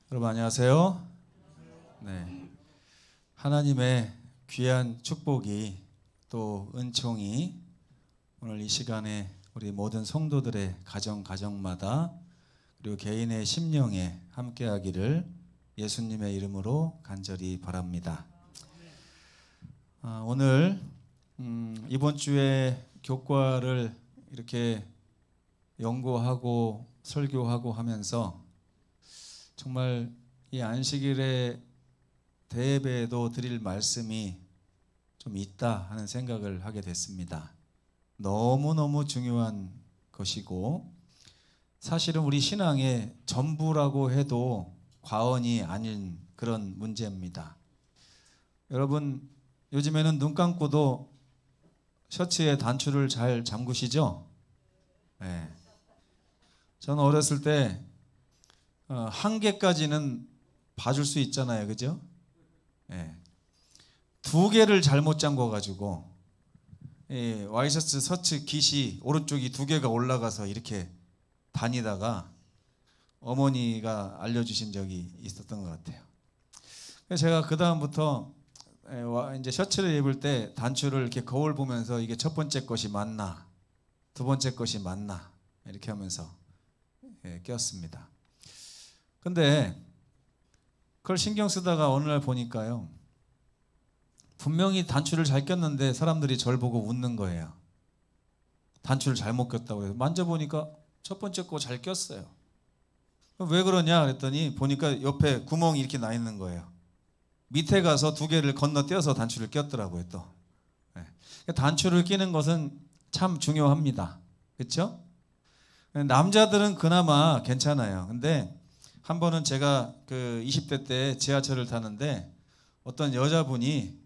여러분 안녕하세요. 네, 하나님의 귀한 축복이 또 은총이 오늘 이 시간에 우리 모든 성도들의 가정마다 그리고 개인의 심령에 함께하기를 예수님의 이름으로 간절히 바랍니다. 오늘 이번 주에 교과를 이렇게 연구하고 설교하고 하면서 정말 이 안식일에 대예배에도 드릴 말씀이 좀 있다 하는 생각을 하게 됐습니다. 너무너무 중요한 것이고 사실은 우리 신앙의 전부라고 해도 과언이 아닌 그런 문제입니다. 여러분 요즘에는 눈 감고도 셔츠에 단추를 잘 잠그시죠? 네. 저는 어렸을 때 한 개까지는 봐줄 수 있잖아요, 그죠? 네. 두 개를 잘못 잠궈가지고 와이셔츠 셔츠 깃이 오른쪽이 두 개가 올라가서 이렇게 다니다가 어머니가 알려주신 적이 있었던 것 같아요. 그래서 제가 그 다음부터 이제 셔츠를 입을 때 단추를 이렇게 거울 보면서 이게 첫 번째 것이 맞나, 두 번째 것이 맞나 이렇게 하면서 꼈습니다. 근데 그걸 신경 쓰다가 어느 날 보니까요, 분명히 단추를 잘 꼈는데 사람들이 저를 보고 웃는 거예요. 단추를 잘못 꼈다고 해서 만져보니까 첫 번째 거 잘 꼈어요. 왜 그러냐 그랬더니 보니까 옆에 구멍이 이렇게 나 있는 거예요. 밑에 가서 두 개를 건너뛰어서 단추를 꼈더라고요. 또 단추를 끼는 것은 참 중요합니다. 그렇죠? 남자들은 그나마 괜찮아요. 근데 한 번은 제가 그 20대 때 지하철을 타는데 어떤 여자분이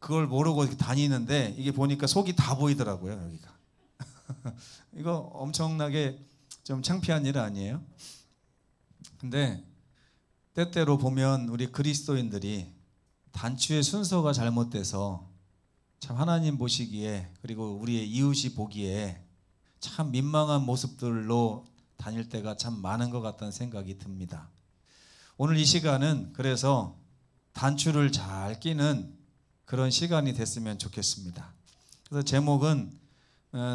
그걸 모르고 이렇게 다니는데 이게 보니까 속이 다 보이더라고요, 여기가. 이거 엄청나게 좀 창피한 일 아니에요? 근데 때때로 보면 우리 그리스도인들이 단추의 순서가 잘못돼서 참 하나님 보시기에 그리고 우리의 이웃이 보기에 참 민망한 모습들로 다닐 때가 참 많은 것 같다는 생각이 듭니다. 오늘 이 시간은 그래서 단추를 잘 끼는 그런 시간이 됐으면 좋겠습니다. 그래서 제목은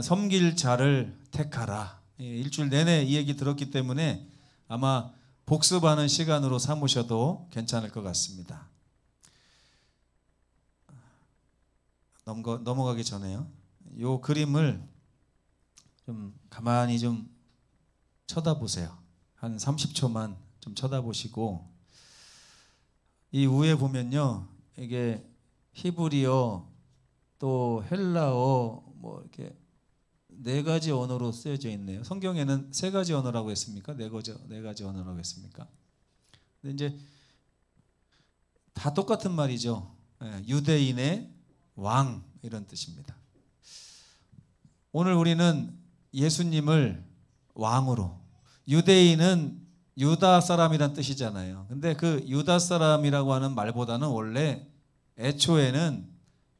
섬길 자를 택하라. 일주일 내내 이 얘기 들었기 때문에 아마 복습하는 시간으로 삼으셔도 괜찮을 것 같습니다. 넘어가기 전에요, 이 그림을 좀 가만히 좀 쳐다보세요. 한 30초만 좀 쳐다보시고, 이 위에 보면요, 이게 히브리어 또 헬라어 뭐 이렇게 네 가지 언어로 쓰여져 있네요. 성경에는 세 가지 언어라고 했습니까? 네 가지 언어라고 했습니까? 근데 이제 다 똑같은 말이죠. 유대인의 왕 이런 뜻입니다. 오늘 우리는 예수님을 왕으로, 유대인은 유다 사람이란 뜻이잖아요. 근데 그 유다 사람이라고 하는 말보다는 원래 애초에는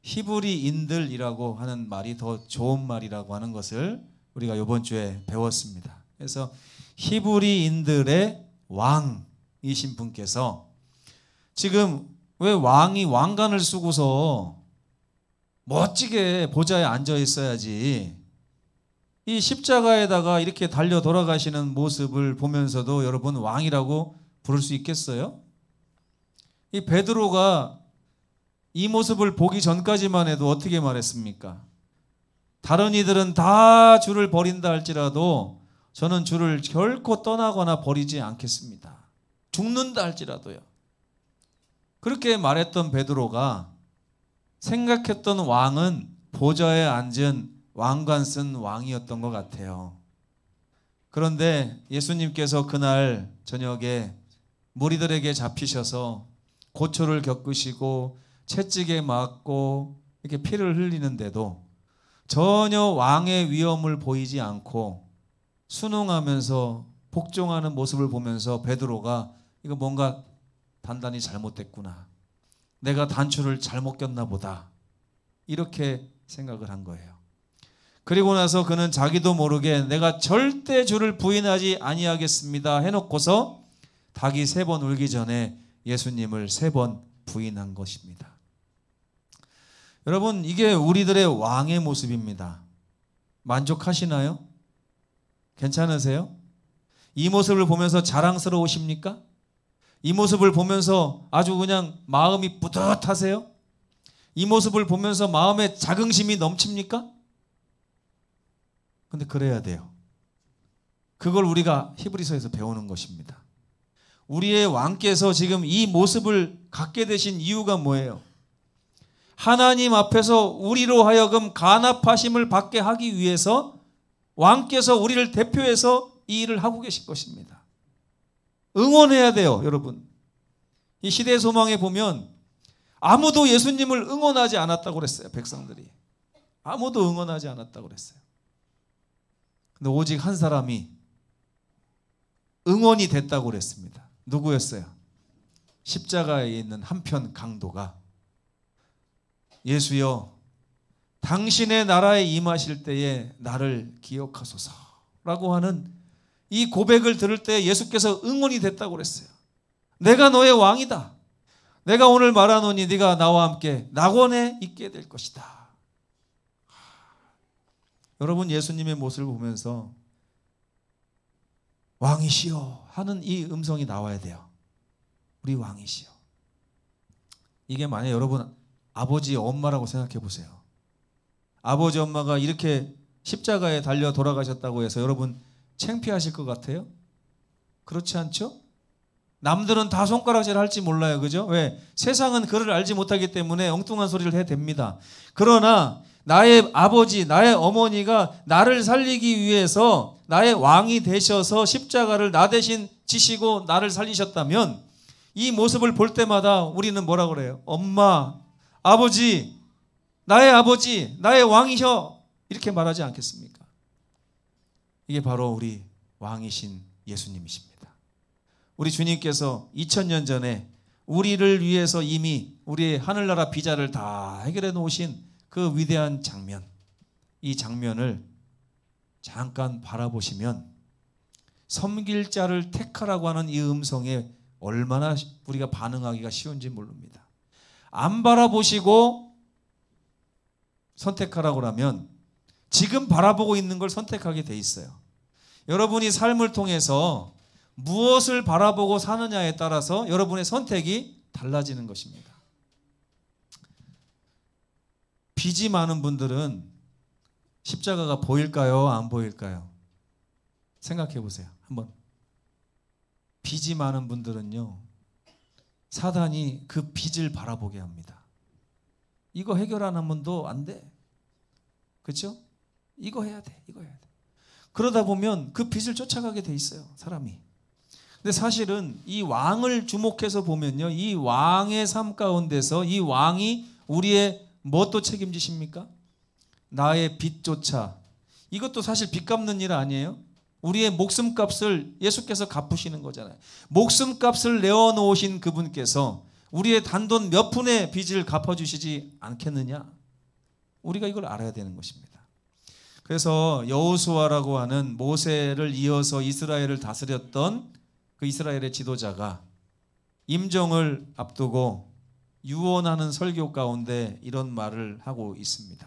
히브리인들이라고 하는 말이 더 좋은 말이라고 하는 것을 우리가 이번 주에 배웠습니다. 그래서 히브리인들의 왕이신 분께서 지금 왜 왕이 왕관을 쓰고서 멋지게 보좌에 앉아 있어야지 이 십자가에다가 이렇게 달려 돌아가시는 모습을 보면서도 여러분 왕이라고 부를 수 있겠어요? 이 베드로가 이 모습을 보기 전까지만 해도 어떻게 말했습니까? 다른 이들은 다 주를 버린다 할지라도 저는 주를 결코 떠나거나 버리지 않겠습니다. 죽는다 할지라도요. 그렇게 말했던 베드로가 생각했던 왕은 보좌에 앉은 왕관 쓴 왕이었던 것 같아요. 그런데 예수님께서 그날 저녁에 무리들에게 잡히셔서 고초를 겪으시고 채찍에 맞고 이렇게 피를 흘리는데도 전혀 왕의 위엄을 보이지 않고 순응하면서 복종하는 모습을 보면서 베드로가 이거 뭔가 단단히 잘못됐구나, 내가 단추를 잘못 꼈나 보다, 이렇게 생각을 한 거예요. 그리고 나서 그는 자기도 모르게 내가 절대 주를 부인하지 아니하겠습니다 해놓고서 닭이 3번 울기 전에 예수님을 3번 부인한 것입니다. 여러분, 이게 우리들의 왕의 모습입니다. 만족하시나요? 괜찮으세요? 이 모습을 보면서 자랑스러우십니까? 이 모습을 보면서 아주 그냥 마음이 뿌듯하세요? 이 모습을 보면서 마음에 자긍심이 넘칩니까? 근데 그래야 돼요. 그걸 우리가 히브리서에서 배우는 것입니다. 우리의 왕께서 지금 이 모습을 갖게 되신 이유가 뭐예요? 하나님 앞에서 우리로 하여금 간합하심을 받게 하기 위해서 왕께서 우리를 대표해서 이 일을 하고 계신 것입니다. 응원해야 돼요, 여러분. 이 시대의 소망에 보면 아무도 예수님을 응원하지 않았다고 그랬어요, 백성들이. 아무도 응원하지 않았다고 그랬어요. 근데 오직 한 사람이 응원이 됐다고 그랬습니다. 누구였어요? 십자가에 있는 한편 강도가 예수여, 당신의 나라에 임하실 때에 나를 기억하소서라고 하는 이 고백을 들을 때 예수께서 응원이 됐다고 그랬어요. 내가 너의 왕이다. 내가 오늘 말하노니 네가 나와 함께 낙원에 있게 될 것이다. 여러분, 예수님의 모습을 보면서 왕이시여 하는 이 음성이 나와야 돼요. 우리 왕이시여. 이게 만약 여러분 아버지 엄마라고 생각해 보세요. 아버지 엄마가 이렇게 십자가에 달려 돌아가셨다고 해서 여러분 창피하실 것 같아요? 그렇지 않죠? 남들은 다 손가락질 할지 몰라요. 그죠? 왜? 세상은 그를 알지 못하기 때문에 엉뚱한 소리를 해댑니다. 그러나 나의 아버지, 나의 어머니가 나를 살리기 위해서 나의 왕이 되셔서 십자가를 나 대신 지시고 나를 살리셨다면 이 모습을 볼 때마다 우리는 뭐라 그래요? 엄마, 아버지, 나의 왕이셔. 이렇게 말하지 않겠습니까? 이게 바로 우리 왕이신 예수님이십니다. 우리 주님께서 2000년 전에 우리를 위해서 이미 우리의 하늘나라 비자를 다 해결해 놓으신 그 위대한 장면, 이 장면을 잠깐 바라보시면 섬길 자를 택하라고 하는 이 음성에 얼마나 우리가 반응하기가 쉬운지 모릅니다. 안 바라보시고 선택하라고 하면 지금 바라보고 있는 걸 선택하게 돼 있어요. 여러분이 삶을 통해서 무엇을 바라보고 사느냐에 따라서 여러분의 선택이 달라지는 것입니다. 빚이 많은 분들은 십자가가 보일까요? 안 보일까요? 생각해 보세요. 한번. 빚이 많은 분들은요, 사단이 그 빚을 바라보게 합니다. 이거 해결 안 하면도 안 돼. 그렇죠? 이거 해야 돼. 이거 해야 돼. 그러다 보면 그 빚을 쫓아가게 돼 있어요, 사람이. 근데 사실은 이 왕을 주목해서 보면요, 이 왕의 삶 가운데서 이 왕이 우리의 무엇도 책임지십니까? 나의 빚조차. 이것도 사실 빚 갚는 일 아니에요? 우리의 목숨값을 예수께서 갚으시는 거잖아요. 목숨값을 내어놓으신 그분께서 우리의 단돈 몇 푼의 빚을 갚아주시지 않겠느냐? 우리가 이걸 알아야 되는 것입니다. 그래서 여호수아라고 하는 모세를 이어서 이스라엘을 다스렸던 그 이스라엘의 지도자가 임종을 앞두고 유언하는 설교 가운데 이런 말을 하고 있습니다.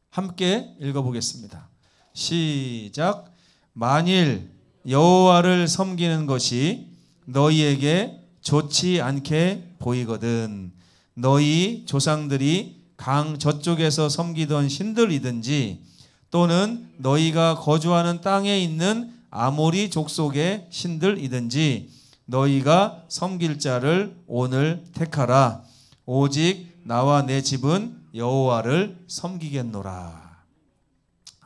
함께 읽어보겠습니다. 시작. 만일 여호와를 섬기는 것이 너희에게 좋지 않게 보이거든 너희 조상들이 강 저쪽에서 섬기던 신들이든지 또는 너희가 거주하는 땅에 있는 아모리 족속의 신들이든지 너희가 섬길 자를 오늘 택하라. 오직 나와 내 집은 여호와를 섬기겠노라.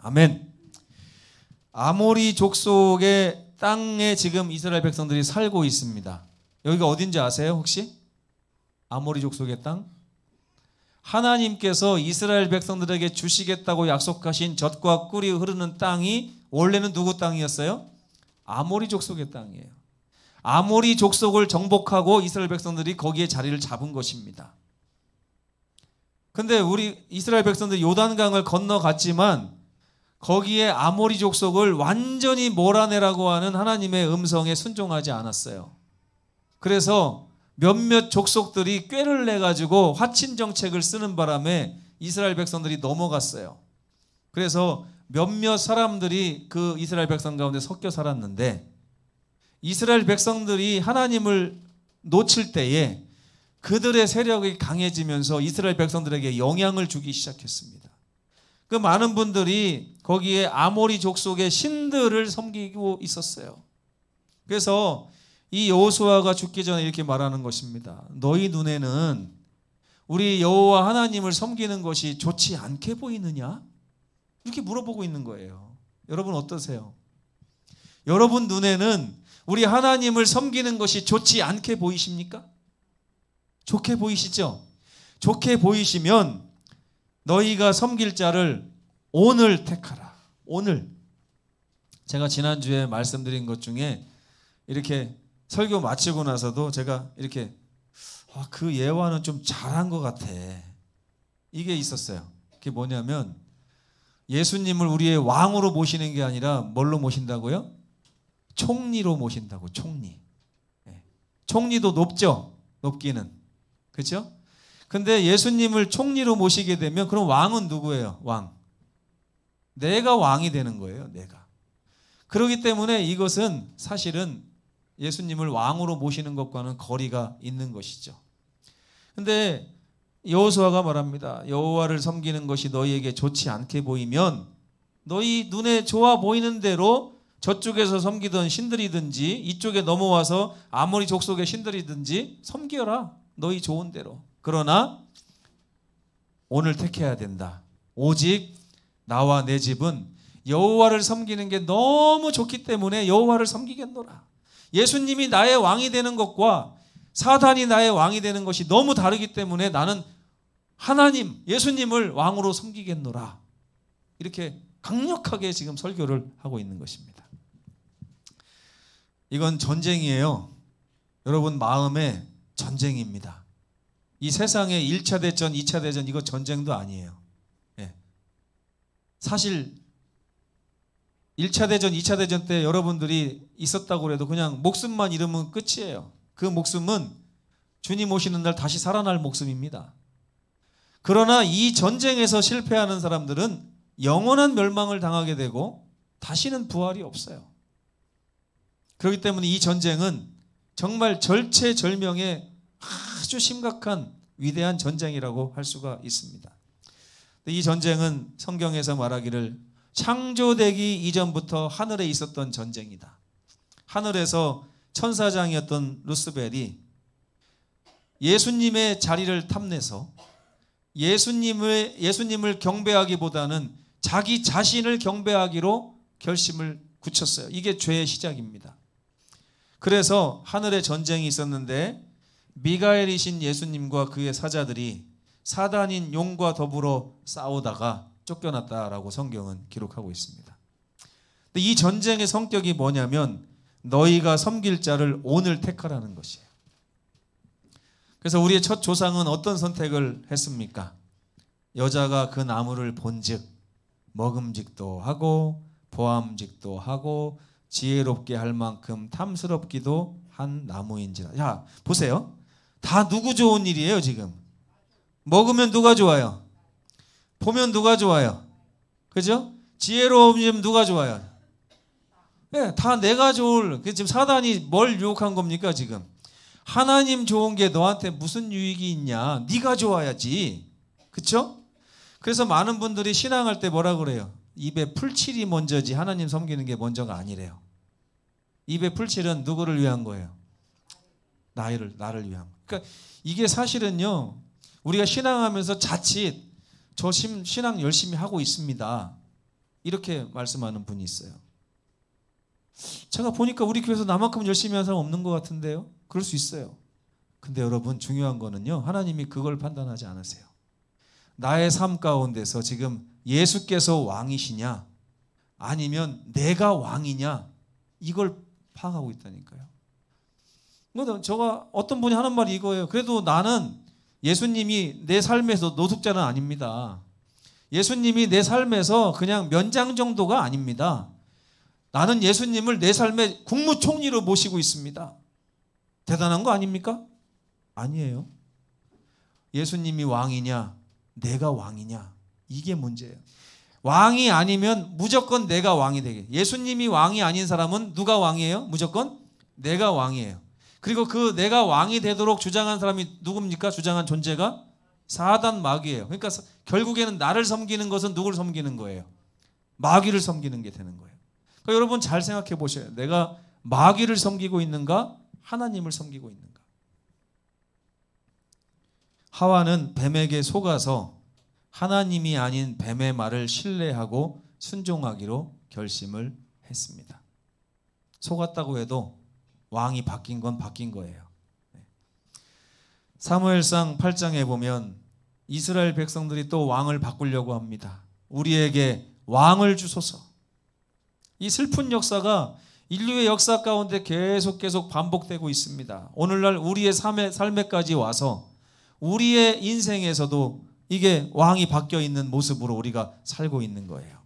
아멘. 아모리 족속의 땅에 지금 이스라엘 백성들이 살고 있습니다. 여기가 어딘지 아세요 혹시? 아모리 족속의 땅? 하나님께서 이스라엘 백성들에게 주시겠다고 약속하신 젖과 꿀이 흐르는 땅이 원래는 누구 땅이었어요? 아모리 족속의 땅이에요. 아모리 족속을 정복하고 이스라엘 백성들이 거기에 자리를 잡은 것입니다. 근데 우리 이스라엘 백성들이 요단강을 건너갔지만 거기에 아모리 족속을 완전히 몰아내라고 하는 하나님의 음성에 순종하지 않았어요. 그래서 몇몇 족속들이 꾀를 내가지고 화친 정책을 쓰는 바람에 이스라엘 백성들이 넘어갔어요. 그래서 몇몇 사람들이 그 이스라엘 백성 가운데 섞여 살았는데, 이스라엘 백성들이 하나님을 놓칠 때에 그들의 세력이 강해지면서 이스라엘 백성들에게 영향을 주기 시작했습니다. 그 많은 분들이 거기에 아모리 족속의 신들을 섬기고 있었어요. 그래서 이 여호수아가 죽기 전에 이렇게 말하는 것입니다. 너희 눈에는 우리 여호와 하나님을 섬기는 것이 좋지 않게 보이느냐? 이렇게 물어보고 있는 거예요. 여러분 어떠세요? 여러분 눈에는 우리 하나님을 섬기는 것이 좋지 않게 보이십니까? 좋게 보이시죠? 좋게 보이시면 너희가 섬길 자를 오늘 택하라. 오늘. 제가 지난주에 말씀드린 것 중에 이렇게 설교 마치고 나서도 제가 이렇게 그 예화는 좀 잘한 것 같아. 이게 있었어요. 그게 뭐냐면 예수님을 우리의 왕으로 모시는 게 아니라 뭘로 모신다고요? 총리로 모신다고. 총리. 총리도 높죠. 높기는. 그렇죠? 근데 예수님을 총리로 모시게 되면 그럼 왕은 누구예요? 왕. 내가 왕이 되는 거예요. 내가. 그렇기 때문에 이것은 사실은 예수님을 왕으로 모시는 것과는 거리가 있는 것이죠. 근데 여호수아가 말합니다. 여호와를 섬기는 것이 너희에게 좋지 않게 보이면 너희 눈에 좋아 보이는 대로 저쪽에서 섬기던 신들이든지 이쪽에 넘어와서 아모리 족속의 신들이든지 섬겨라. 너희 좋은 대로. 그러나 오늘 택해야 된다. 오직 나와 내 집은 여호와를 섬기는 게 너무 좋기 때문에 여호와를 섬기겠노라. 예수님이 나의 왕이 되는 것과 사단이 나의 왕이 되는 것이 너무 다르기 때문에 나는 하나님, 예수님을 왕으로 섬기겠노라. 이렇게 강력하게 지금 설교를 하고 있는 것입니다. 이건 전쟁이에요. 여러분 마음의 전쟁입니다. 이 세상의 1차 대전, 2차 대전 이거 전쟁도 아니에요. 사실 1차 대전, 2차 대전 때 여러분들이 있었다고 해도 그냥 목숨만 잃으면 끝이에요. 그 목숨은 주님 오시는 날 다시 살아날 목숨입니다. 그러나 이 전쟁에서 실패하는 사람들은 영원한 멸망을 당하게 되고 다시는 부활이 없어요. 그렇기 때문에 이 전쟁은 정말 절체절명의 아주 심각한 위대한 전쟁이라고 할 수가 있습니다. 이 전쟁은 성경에서 말하기를 창조되기 이전부터 하늘에 있었던 전쟁이다. 하늘에서 천사장이었던 루스벨이 예수님의 자리를 탐내서 예수님을 경배하기보다는 자기 자신을 경배하기로 결심을 굳혔어요. 이게 죄의 시작입니다. 그래서 하늘에 전쟁이 있었는데 미가엘이신 예수님과 그의 사자들이 사단인 용과 더불어 싸우다가 쫓겨났다라고 성경은 기록하고 있습니다. 근데 이 전쟁의 성격이 뭐냐면 너희가 섬길 자를 오늘 택하라는 것이에요. 그래서 우리의 첫 조상은 어떤 선택을 했습니까? 여자가 그 나무를 본즉 먹음직도 하고 보암직도 하고 지혜롭게 할 만큼 탐스럽기도 한 나무인지라. 야, 보세요. 다 누구 좋은 일이에요 지금. 먹으면 누가 좋아요? 보면 누가 좋아요? 그죠? 지혜로우면 누가 좋아요? 네, 다 내가 좋을. 지금 사단이 뭘 유혹한 겁니까 지금? 하나님 좋은 게 너한테 무슨 유익이 있냐? 네가 좋아야지. 그렇죠? 그래서 많은 분들이 신앙할 때 뭐라 그래요? 입에 풀칠이 먼저지 하나님 섬기는 게 먼저가 아니래요. 입에 풀칠은 누구를 위한 거예요? 나를 위한. 그러니까 이게 사실은요. 우리가 신앙하면서 자칫 저 신앙 열심히 하고 있습니다. 이렇게 말씀하는 분이 있어요. 제가 보니까 우리 교회에서 나만큼 열심히 하는 사람 없는 것 같은데요. 그럴 수 있어요. 근데 여러분 중요한 거는요. 하나님이 그걸 판단하지 않으세요. 나의 삶 가운데서 지금 예수께서 왕이시냐 아니면 내가 왕이냐 이걸 파악하고 있다니까요. 제가 어떤 분이 하는 말이 이거예요. 그래도 나는 예수님이 내 삶에서 노숙자는 아닙니다. 예수님이 내 삶에서 그냥 면장 정도가 아닙니다. 나는 예수님을 내 삶의 국무총리로 모시고 있습니다. 대단한 거 아닙니까? 아니에요. 예수님이 왕이냐, 내가 왕이냐, 이게 문제예요. 왕이 아니면 무조건 내가 왕이 되게. 예수님이 왕이 아닌 사람은 누가 왕이에요? 무조건 내가 왕이에요. 그리고 그 내가 왕이 되도록 주장한 사람이 누굽니까? 주장한 존재가 사단 마귀예요. 그러니까 결국에는 나를 섬기는 것은 누구를 섬기는 거예요? 마귀를 섬기는 게 되는 거예요. 그러니까 여러분 잘 생각해 보셔요. 내가 마귀를 섬기고 있는가? 하나님을 섬기고 있는가? 하와는 뱀에게 속아서 하나님이 아닌 뱀의 말을 신뢰하고 순종하기로 결심을 했습니다. 속았다고 해도 왕이 바뀐 건 바뀐 거예요. 사무엘상 8장에 보면 이스라엘 백성들이 또 왕을 바꾸려고 합니다. 우리에게 왕을 주소서. 이 슬픈 역사가 인류의 역사 가운데 계속 반복되고 있습니다. 오늘날 우리의 삶에까지 와서 우리의 인생에서도 이게 왕이 바뀌어 있는 모습으로 우리가 살고 있는 거예요.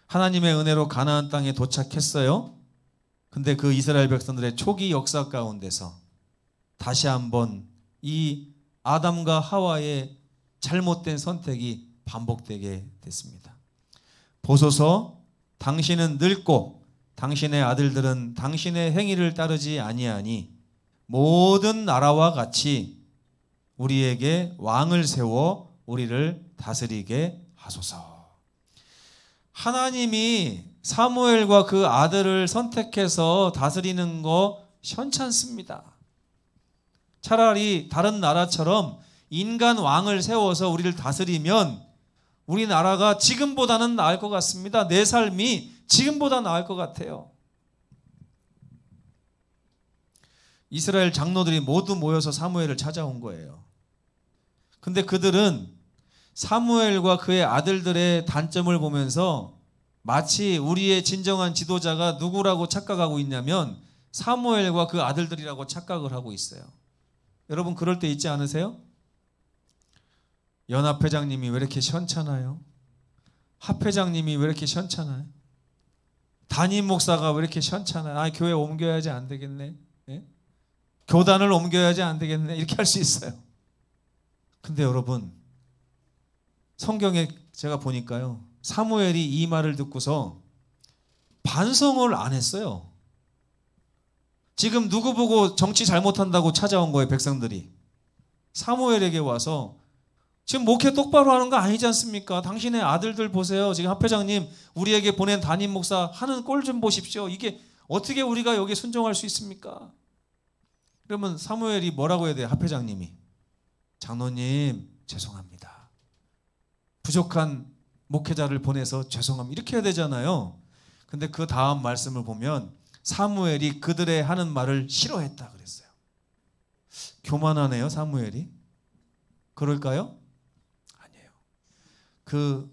하나님의 은혜로 가나안 땅에 도착했어요. 근데 그 이스라엘 백성들의 초기 역사 가운데서 다시 한번 이 아담과 하와의 잘못된 선택이 반복되게 됐습니다. 보소서, 당신은 늙고 당신의 아들들은 당신의 행위를 따르지 아니하니 모든 나라와 같이 우리에게 왕을 세워 우리를 다스리게 하소서. 하나님이 사무엘과 그 아들을 선택해서 다스리는 거 현찮습니다. 차라리 다른 나라처럼 인간 왕을 세워서 우리를 다스리면 우리나라가 지금보다는 나을 것 같습니다. 내 삶이 지금보다 나을 것 같아요. 이스라엘 장로들이 모두 모여서 사무엘을 찾아온 거예요. 근데 그들은 사무엘과 그의 아들들의 단점을 보면서 마치 우리의 진정한 지도자가 누구라고 착각하고 있냐면 사무엘과 그 아들들이라고 착각을 하고 있어요. 여러분 그럴 때 있지 않으세요? 연합회장님이 왜 이렇게 시원찮아요? 합회장님이 왜 이렇게 시원찮아요? 담임 목사가 왜 이렇게 시원찮아요? 아, 교회 옮겨야지 안 되겠네. 예? 교단을 옮겨야지 안 되겠네. 이렇게 할 수 있어요. 근데 여러분 성경에 제가 보니까요, 사무엘이 이 말을 듣고서 반성을 안 했어요. 지금 누구 보고 정치 잘못한다고 찾아온 거예요, 백성들이. 사무엘에게 와서 지금 목회 똑바로 하는 거 아니지 않습니까? 당신의 아들들 보세요. 지금 합회장님 우리에게 보낸 담임 목사 하는 꼴 좀 보십시오. 이게 어떻게 우리가 여기 순종할 수 있습니까? 그러면 사무엘이 뭐라고 해야 돼요? 합회장님이 장로님 죄송합니다. 부족한 목회자를 보내서 죄송합니다. 이렇게 해야 되잖아요. 근데 그 다음 말씀을 보면 사무엘이 그들의 하는 말을 싫어했다 그랬어요. 교만하네요, 사무엘이. 그럴까요? 아니에요.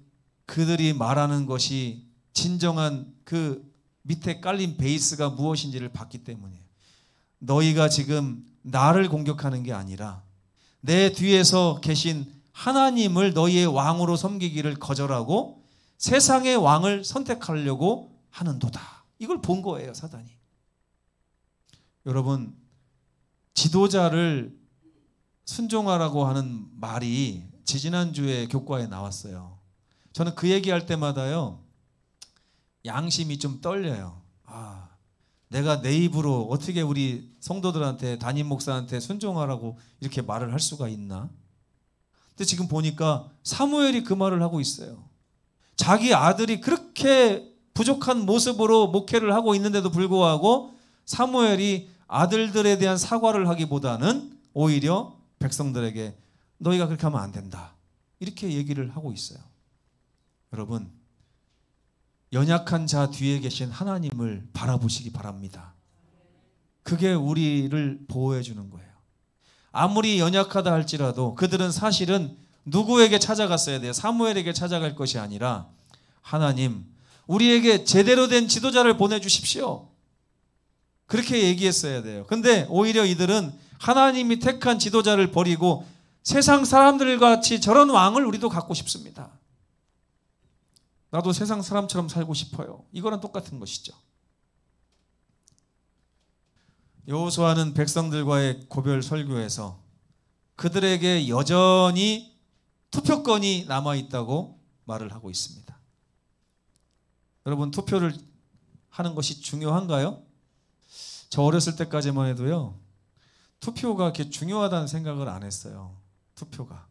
그들이 말하는 것이 진정한 그 밑에 깔린 베이스가 무엇인지를 봤기 때문이에요. 너희가 지금 나를 공격하는 게 아니라 내 뒤에서 계신 하나님을 너희의 왕으로 섬기기를 거절하고 세상의 왕을 선택하려고 하는도다. 이걸 본 거예요, 사단이. 여러분, 지도자를 순종하라고 하는 말이 지지난주에 교과에 나왔어요. 저는 그 얘기할 때마다요, 양심이 좀 떨려요. 아, 내가 내 입으로 어떻게 우리 성도들한테, 담임 목사한테 순종하라고 이렇게 말을 할 수가 있나? 근데 지금 보니까 사무엘이 그 말을 하고 있어요. 자기 아들이 그렇게 부족한 모습으로 목회를 하고 있는데도 불구하고 사무엘이 아들들에 대한 사과를 하기보다는 오히려 백성들에게 너희가 그렇게 하면 안 된다, 이렇게 얘기를 하고 있어요. 여러분, 연약한 자 뒤에 계신 하나님을 바라보시기 바랍니다. 그게 우리를 보호해 주는 거예요. 아무리 연약하다 할지라도 그들은 사실은 누구에게 찾아갔어야 돼요? 사무엘에게 찾아갈 것이 아니라 하나님, 우리에게 제대로 된 지도자를 보내주십시오. 그렇게 얘기했어야 돼요. 근데 오히려 이들은 하나님이 택한 지도자를 버리고 세상 사람들과 같이 저런 왕을 우리도 갖고 싶습니다. 나도 세상 사람처럼 살고 싶어요. 이거랑 똑같은 것이죠. 여호수아는 백성들과의 고별 설교에서 그들에게 여전히 투표권이 남아있다고 말을 하고 있습니다. 여러분, 투표를 하는 것이 중요한가요? 저 어렸을 때까지만 해도요, 투표가 그렇게 중요하다는 생각을 안 했어요. 투표가.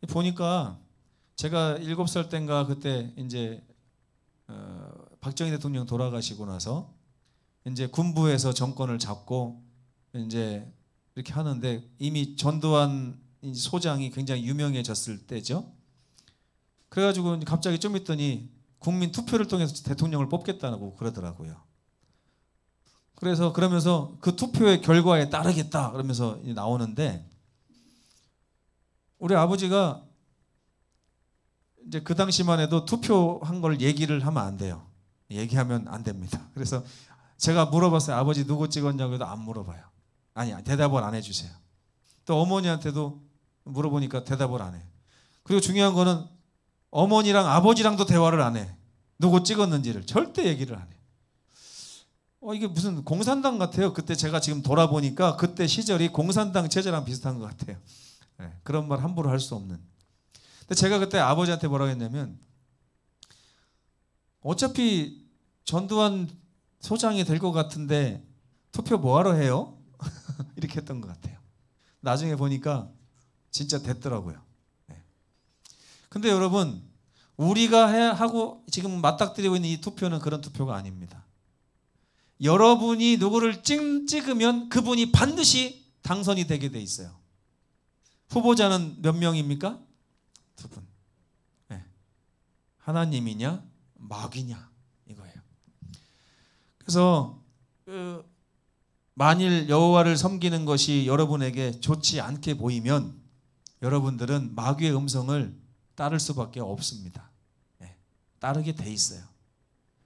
보니까 제가 7살 때인가 그때 이제 박정희 대통령 돌아가시고 나서 이제 군부에서 정권을 잡고 이제 이렇게 하는데 이미 전두환 소장이 굉장히 유명해졌을 때죠. 그래가지고 갑자기 좀 있더니 국민 투표를 통해서 대통령을 뽑겠다고 그러더라고요. 그래서 그러면서 그 투표의 결과에 따르겠다 그러면서 나오는데 우리 아버지가 이제 그 당시만 해도 투표한 걸 얘기를 하면 안 돼요. 얘기하면 안 됩니다. 그래서 제가 물어봤어요. 아버지 누구 찍었냐고 해도 안 물어봐요. 아니, 대답을 안 해주세요. 또 어머니한테도 물어보니까 대답을 안 해. 그리고 중요한 거는 어머니랑 아버지랑도 대화를 안 해. 누구 찍었는지를 절대 얘기를 안 해. 이게 무슨 공산당 같아요. 그때 제가 지금 돌아보니까 그때 시절이 공산당 체제랑 비슷한 것 같아요. 네, 그런 말 함부로 할 수 없는. 근데 제가 그때 아버지한테 뭐라고 했냐면 어차피 전두환 소장이 될 것 같은데 투표 뭐하러 해요? 이렇게 했던 것 같아요. 나중에 보니까 진짜 됐더라고요. 네. 근데 여러분, 우리가 하고 지금 맞닥뜨리고 있는 이 투표는 그런 투표가 아닙니다. 여러분이 누구를 찍으면 그분이 반드시 당선이 되게 돼 있어요. 후보자는 몇 명입니까? 2분. 네. 하나님이냐 마귀냐 이거예요. 그래서 만일 여호와를 섬기는 것이 여러분에게 좋지 않게 보이면 여러분들은 마귀의 음성을 따를 수밖에 없습니다. 네. 따르게 돼 있어요.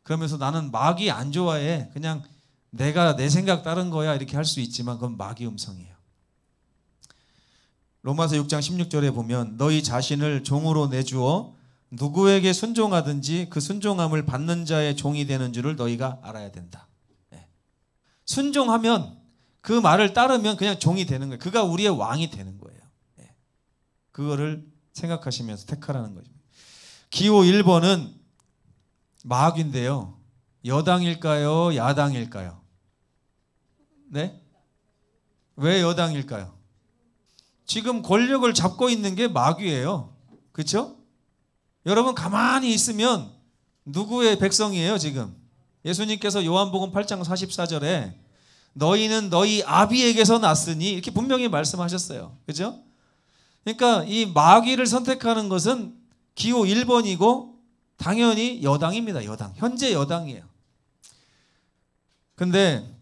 그러면서 나는 마귀 안 좋아해. 그냥 내가 내 생각 따른 거야. 이렇게 할 수 있지만 그건 마귀 음성이에요. 로마서 6장 16절에 보면 너희 자신을 종으로 내주어 누구에게 순종하든지 그 순종함을 받는 자의 종이 되는 줄을 너희가 알아야 된다. 네. 순종하면 그 말을 따르면 그냥 종이 되는 거예요. 그가 우리의 왕이 되는 거예요. 네. 그거를 생각하시면서 택하라는 거죠. 기호 1번은 마귀인데요. 여당일까요? 야당일까요? 네? 왜 여당일까요? 지금 권력을 잡고 있는 게 마귀예요. 그렇죠? 여러분 가만히 있으면 누구의 백성이에요 지금? 예수님께서 요한복음 8장 44절에 너희는 너희 아비에게서 났으니 이렇게 분명히 말씀하셨어요. 그렇죠? 그러니까 이 마귀를 선택하는 것은 기호 1번이고 당연히 여당입니다. 여당. 현재 여당이에요. 근데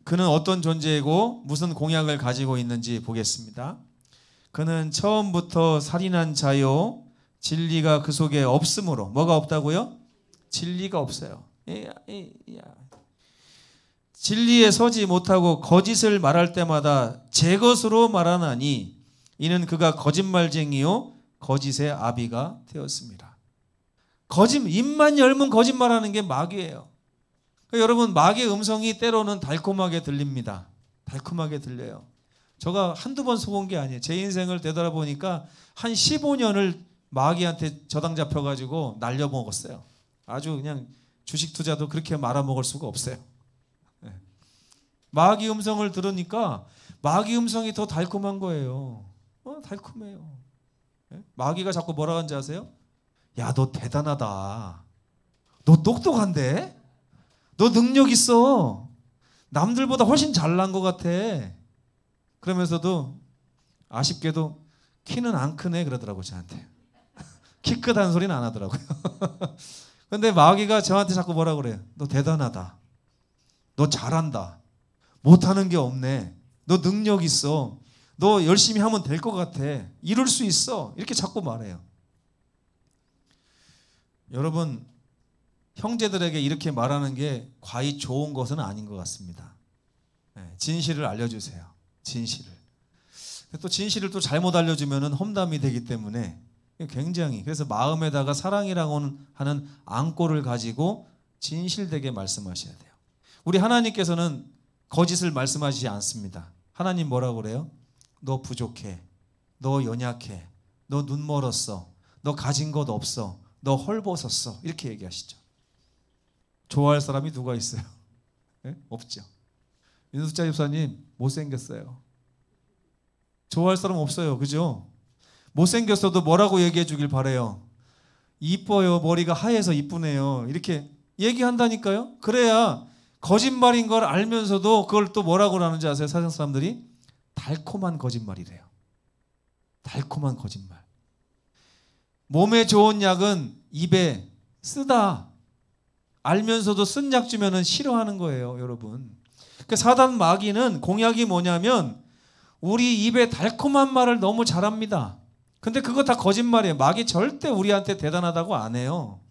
그는 어떤 존재이고 무슨 공약을 가지고 있는지 보겠습니다. 그는 처음부터 살인한 자요 진리가 그 속에 없으므로. 뭐가 없다고요? 진리가 없어요. 진리에 서지 못하고 거짓을 말할 때마다 제 것으로 말하나니 이는 그가 거짓말쟁이요 거짓의 아비가 되었습니다. 입만 열면 거짓말하는 게 마귀예요. 그러니까 여러분 마귀의 음성이 때로는 달콤하게 들립니다. 달콤하게 들려요. 제가 한두 번 속은 게 아니에요. 제 인생을 되돌아보니까 한 15년을 마귀한테 저당 잡혀가지고 날려먹었어요. 아주 그냥 주식 투자도 그렇게 말아먹을 수가 없어요. 네. 마귀 음성을 들으니까 마귀 음성이 더 달콤한 거예요. 달콤해요. 네? 마귀가 자꾸 뭐라 하는지 아세요? 야, 너 대단하다. 너 똑똑한데? 너 능력 있어. 남들보다 훨씬 잘난 것 같아. 그러면서도 아쉽게도 키는 안 크네 그러더라고요. 저한테. 키 크다는 소리는 안 하더라고요. 근데 마귀가 저한테 자꾸 뭐라 그래요? 너 대단하다. 너 잘한다. 못하는 게 없네. 너 능력 있어. 너 열심히 하면 될 것 같아. 이룰 수 있어. 이렇게 자꾸 말해요. 여러분, 형제들에게 이렇게 말하는 게 과히 좋은 것은 아닌 것 같습니다. 진실을 알려주세요. 진실을. 또 진실을 또 잘못 알려주면 험담이 되기 때문에 굉장히, 그래서 마음에다가 사랑이라고 하는 앙꼬를 가지고 진실되게 말씀하셔야 돼요. 우리 하나님께서는 거짓을 말씀하시지 않습니다. 하나님 뭐라고 그래요? 너 부족해. 너 연약해. 너 눈 멀었어. 너 가진 것 없어. 너 헐벗었어. 이렇게 얘기하시죠. 좋아할 사람이 누가 있어요? 네? 없죠. 윤숙자 집사님 못생겼어요. 좋아할 사람 없어요. 그죠? 못생겼어도 뭐라고 얘기해 주길 바래요. 이뻐요. 머리가 하얘서 이쁘네요. 이렇게 얘기한다니까요. 그래야 거짓말인 걸 알면서도 그걸 또 뭐라고 하는지 아세요? 세상 사람들이 달콤한 거짓말이래요. 달콤한 거짓말. 몸에 좋은 약은 입에 쓰다 알면서도 쓴 약 주면은 싫어하는 거예요, 여러분. 그 사단 마귀는 공약이 뭐냐면 우리 입에 달콤한 말을 너무 잘합니다. 근데 그거 다 거짓말이에요. 마귀 절대 우리한테 대단하다고 안 해요.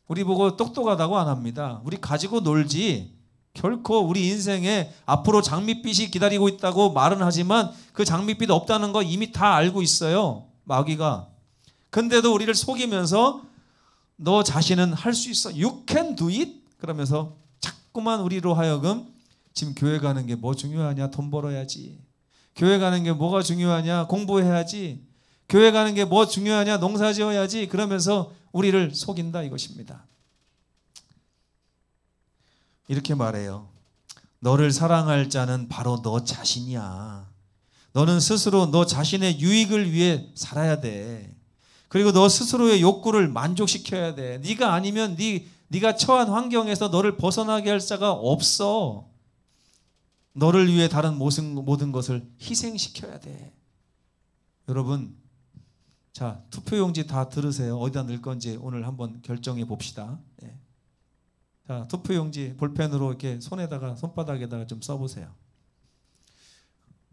우리 보고 똑똑하다고 안 합니다. 우리 가지고 놀지 결코 우리 인생에 앞으로 장밋빛이 기다리고 있다고 말은 하지만 그 장밋빛 없다는 거 이미 다 알고 있어요, 마귀가. 근데도 우리를 속이면서 너 자신은 할 수 있어. You can do it. 그러면서 자꾸만 우리로 하여금 지금 교회 가는 게 뭐 중요하냐? 돈 벌어야지. 교회 가는 게 뭐가 중요하냐? 공부해야지. 교회 가는 게 뭐 중요하냐? 농사 지어야지. 그러면서 우리를 속인다 이것입니다. 이렇게 말해요. 너를 사랑할 자는 바로 너 자신이야. 너는 스스로 너 자신의 유익을 위해 살아야 돼. 그리고 너 스스로의 욕구를 만족시켜야 돼. 네가 아니면 네가 처한 환경에서 너를 벗어나게 할 자가 없어. 너를 위해 다른 모든 것을 희생시켜야 돼. 여러분, 자, 투표용지 다 들으세요. 어디다 넣을 건지 오늘 한번 결정해 봅시다. 예. 자, 투표용지 볼펜으로 이렇게 손바닥에다가 좀 써보세요.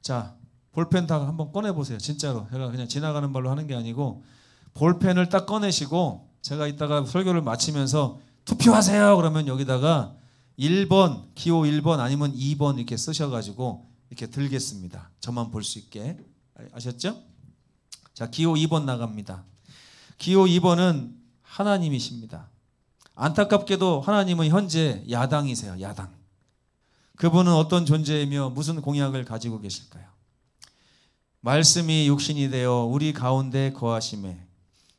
자, 볼펜 다 한번 꺼내보세요. 진짜로. 제가 그냥 지나가는 말로 하는 게 아니고 볼펜을 딱 꺼내시고 제가 이따가 설교를 마치면서 투표하세요 그러면 여기다가 1번, 기호 1번 아니면 2번 이렇게 쓰셔가지고 이렇게 들겠습니다. 저만 볼 수 있게. 아셨죠? 자, 기호 2번 나갑니다. 기호 2번은 하나님이십니다. 안타깝게도 하나님은 현재 야당이세요. 야당. 그분은 어떤 존재이며 무슨 공약을 가지고 계실까요? 말씀이 육신이 되어 우리 가운데 거하심에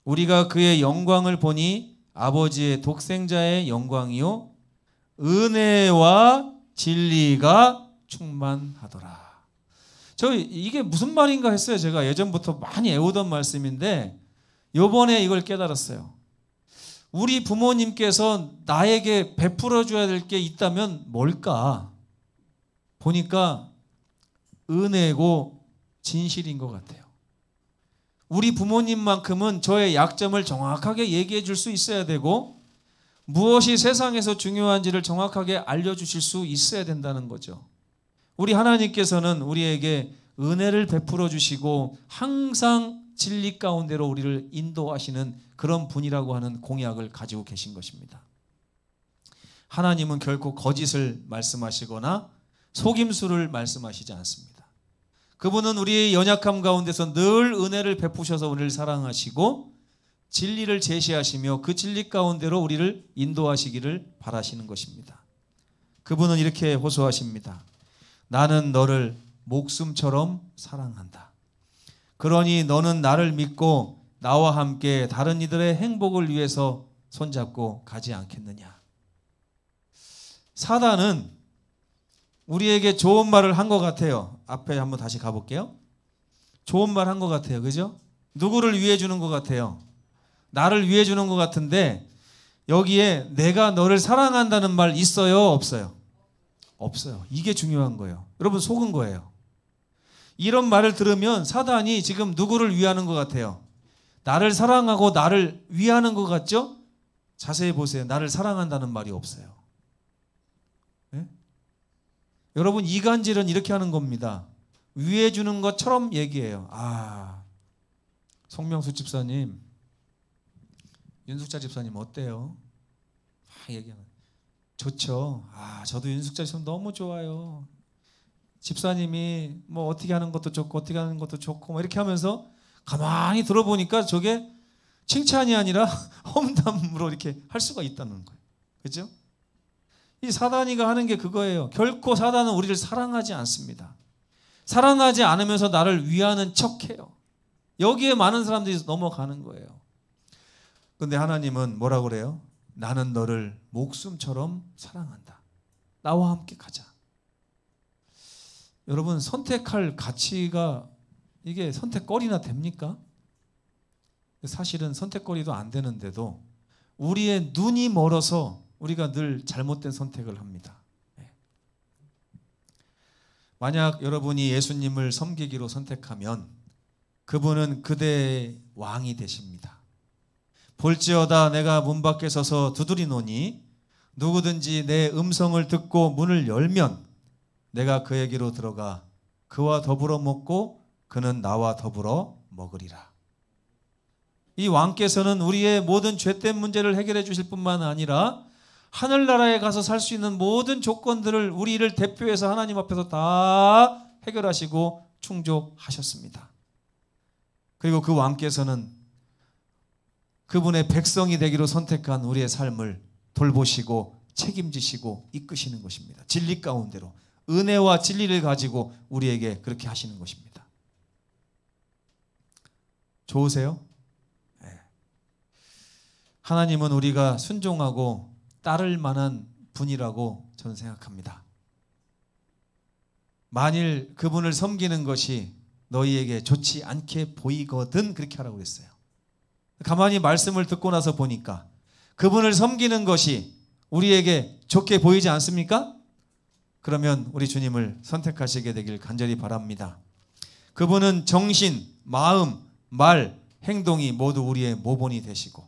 우리가 그의 영광을 보니 아버지의 독생자의 영광이요 은혜와 진리가 충만하더라. 저 이게 무슨 말인가 했어요. 제가 예전부터 많이 애우던 말씀인데 요번에 이걸 깨달았어요. 우리 부모님께서 나에게 베풀어 줘야 될 게 있다면 뭘까? 보니까 은혜고 진실인 것 같아요. 우리 부모님만큼은 저의 약점을 정확하게 얘기해 줄 수 있어야 되고 무엇이 세상에서 중요한지를 정확하게 알려주실 수 있어야 된다는 거죠. 우리 하나님께서는 우리에게 은혜를 베풀어 주시고 항상 진리 가운데로 우리를 인도하시는 그런 분이라고 하는 공약을 가지고 계신 것입니다. 하나님은 결코 거짓을 말씀하시거나 속임수를 말씀하시지 않습니다. 그분은 우리의 연약함 가운데서 늘 은혜를 베푸셔서 우리를 사랑하시고 진리를 제시하시며 그 진리 가운데로 우리를 인도하시기를 바라시는 것입니다. 그분은 이렇게 호소하십니다. 나는 너를 목숨처럼 사랑한다. 그러니 너는 나를 믿고 나와 함께 다른 이들의 행복을 위해서 손잡고 가지 않겠느냐. 사단은 우리에게 좋은 말을 한 것 같아요. 앞에 한번 다시 가볼게요. 좋은 말 한 것 같아요. 그죠? 누구를 위해 주는 것 같아요? 나를 위해 주는 것 같은데 여기에 내가 너를 사랑한다는 말 있어요? 없어요? 없어요. 이게 중요한 거예요. 여러분 속은 거예요. 이런 말을 들으면 사단이 지금 누구를 위하는 것 같아요? 나를 사랑하고 나를 위하는 것 같죠? 자세히 보세요. 나를 사랑한다는 말이 없어요. 네? 여러분 이간질은 이렇게 하는 겁니다. 위해 주는 것처럼 얘기해요. 아, 송명수 집사님, 윤숙자 집사님 어때요? 얘기하면 좋죠. 아, 저도 윤숙자 집사님 너무 좋아요. 집사님이 뭐 어떻게 하는 것도 좋고 어떻게 하는 것도 좋고 뭐 이렇게 하면서 가만히 들어보니까 저게 칭찬이 아니라 험담으로 이렇게 할 수가 있다는 거예요. 그렇죠? 이 사단이가 하는 게 그거예요. 결코 사단은 우리를 사랑하지 않습니다. 사랑하지 않으면서 나를 위하는 척해요. 여기에 많은 사람들이 넘어가는 거예요. 그런데 하나님은 뭐라고 그래요? 나는 너를 목숨처럼 사랑한다. 나와 함께 가자. 여러분, 선택할 가치가 이게 선택거리나 됩니까? 사실은 선택거리도 안 되는데도 우리의 눈이 멀어서 우리가 늘 잘못된 선택을 합니다. 만약 여러분이 예수님을 섬기기로 선택하면 그분은 그대의 왕이 되십니다. 볼지어다 내가 문 밖에 서서 두드리노니 누구든지 내 음성을 듣고 문을 열면 내가 그에게로 들어가 그와 더불어 먹고 그는 나와 더불어 먹으리라. 이 왕께서는 우리의 모든 죄된 문제를 해결해 주실 뿐만 아니라 하늘나라에 가서 살 수 있는 모든 조건들을 우리를 대표해서 하나님 앞에서 다 해결하시고 충족하셨습니다. 그리고 그 왕께서는 그분의 백성이 되기로 선택한 우리의 삶을 돌보시고 책임지시고 이끄시는 것입니다. 진리 가운데로 은혜와 진리를 가지고 우리에게 그렇게 하시는 것입니다. 좋으세요? 네. 하나님은 우리가 순종하고 따를 만한 분이라고 저는 생각합니다. 만일 그분을 섬기는 것이 너희에게 좋지 않게 보이거든 그렇게 하라고 그랬어요. 가만히 말씀을 듣고 나서 보니까 그분을 섬기는 것이 우리에게 좋게 보이지 않습니까? 그러면 우리 주님을 선택하시게 되길 간절히 바랍니다. 그분은 정신, 마음, 말, 행동이 모두 우리의 모본이 되시고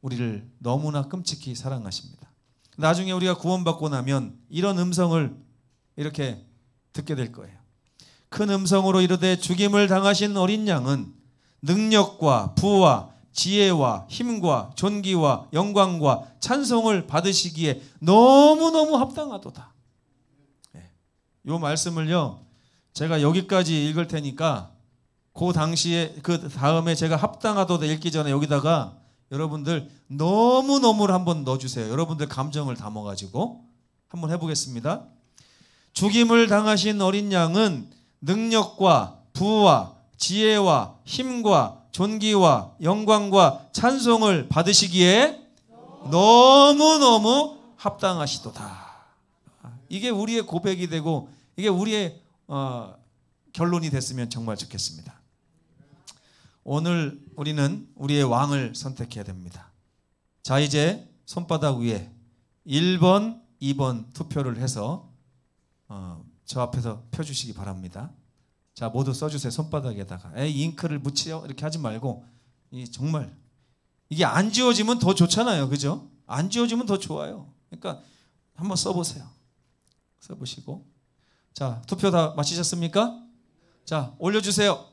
우리를 너무나 끔찍히 사랑하십니다. 나중에 우리가 구원받고 나면 이런 음성을 이렇게 듣게 될 거예요. 큰 음성으로 이르되 죽임을 당하신 어린 양은 능력과 부와 지혜와 힘과 존귀와 영광과 찬송을 받으시기에 너무너무 합당하도다. 이 말씀을요, 제가 여기까지 읽을 테니까 그 당시에 그 다음에 제가 합당하도다 읽기 전에 여기다가 여러분들 너무너무를 한번 넣어주세요. 여러분들 감정을 담아가지고 한번 해보겠습니다. 죽임을 당하신 어린 양은 능력과 부와 지혜와 힘과 존귀와 영광과 찬송을 받으시기에 너무너무 합당하시도다. 이게 우리의 고백이 되고 이게 우리의 결론이 됐으면 정말 좋겠습니다. 오늘 우리는 우리의 왕을 선택해야 됩니다. 자, 이제 손바닥 위에 1번, 2번 투표를 해서 저 앞에서 펴주시기 바랍니다. 자, 모두 써주세요. 손바닥에다가. 잉크를 묻히요 이렇게 하지 말고 정말 이게 안 지워지면 더 좋잖아요. 그죠? 안 지워지면 더 좋아요. 그러니까 한번 써보세요. 써보시고. 자, 투표 다 마치셨습니까? 자, 올려주세요.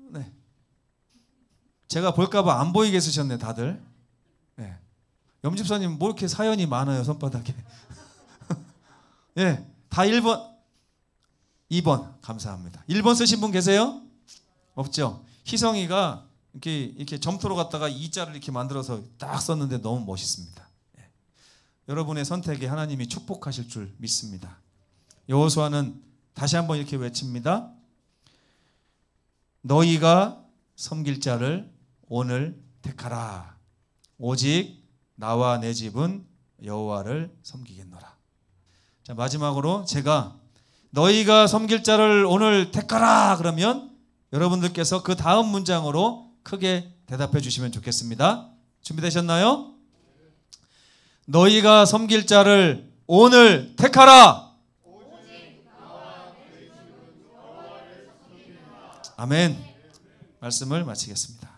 네. 제가 볼까봐 안 보이게 쓰셨네, 다들. 네. 염집사님, 뭐 이렇게 사연이 많아요, 손바닥에. 네, 다 1번, 2번, 감사합니다. 1번 쓰신 분 계세요? 없죠? 희성이가 이렇게 점토로 갖다가 2자를 이렇게 만들어서 딱 썼는데 너무 멋있습니다. 네. 여러분의 선택에 하나님이 축복하실 줄 믿습니다. 여호수아는 다시 한번 이렇게 외칩니다. 너희가 섬길 자를 오늘 택하라. 오직 나와 내 집은 여호와를 섬기겠노라. 자, 마지막으로 제가 너희가 섬길 자를 오늘 택하라 그러면 여러분들께서 그 다음 문장으로 크게 대답해 주시면 좋겠습니다. 준비되셨나요? 너희가 섬길 자를 오늘 택하라. 아멘. 말씀을 마치겠습니다.